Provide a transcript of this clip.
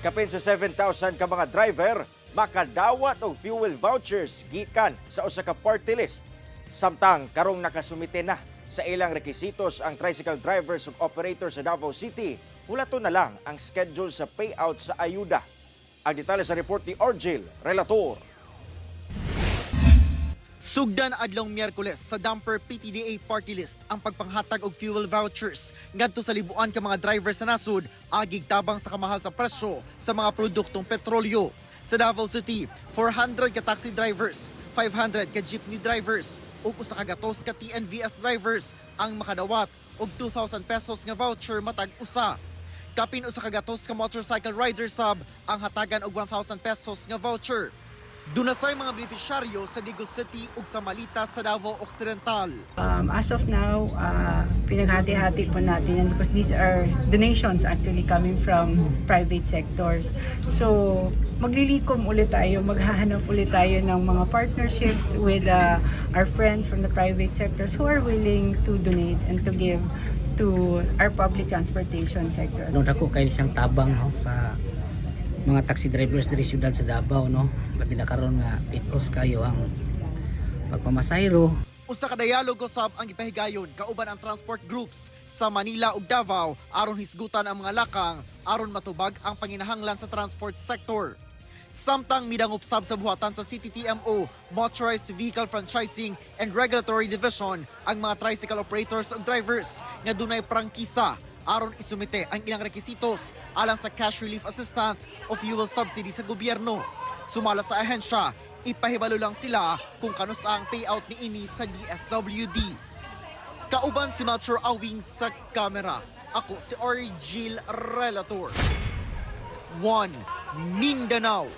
Kapin sa 7,000 ka mga driver makadawat og fuel vouchers gikan sa usa ka party list. Samtang karong nakasumite na sa ilang rekisitos ang tricycle drivers ug operators sa Davao City, hulato na lang ang schedule sa payout sa ayuda. Ang detalye sa report ni Orgil Relator. Sugdan adlong Miyerkules sa Damper PTDA party list ang pagpanghatag og fuel vouchers ngadto sa libuan ka mga driver sa nasud agig tabang sa kamahal sa presyo sa mga produktong petrolyo. Sa Davao City, 400 ka taxi drivers, 500 ka jeepney drivers ug usa ka gatos ka TNVS drivers ang makadawat og 2,000 pesos nga voucher matag usa. Kapin usa ka gatos ka motorcycle rider sub ang hatagan og 1,000 pesos nga voucher. Dunasay mga benepisyaryo sa Digos City ug sa Malita sa Davao Occidental. As of now, pinaghati-hati po natin yan because these are donations actually coming from private sectors. So, maglilikom ulit tayo, maghahanap ulit tayo ng mga partnerships with our friends from the private sectors who are willing to donate and to give to our public transportation sector. No, dako kay isang tabang no, sa mga taxi drivers diri syudad sa Davao no. Labi na karon nga pitos kayo ang pagpamasayro. Usa ka dialogo sab ang ipahigayon kauban ang transport groups sa Manila ug Davao aron hisgutan ang mga lakang aron matubag ang panginahanglan sa transport sector. Samtang midangup sab sa buhatan sa CTTMO, Motorized Vehicle Franchising and Regulatory Division ang mga tricycle operators ug drivers nga dunay prangkisa aron isumite ang ilang rekisitos alang sa cash relief assistance o fuel subsidy sa gobyerno. Sumala sa ahensya, ipahibalo lang sila kung kanusa ang payout niini sa DSWD. Kauban si Metro Awing sa kamera. Ako si Orgil Relator. 1 Mindanao.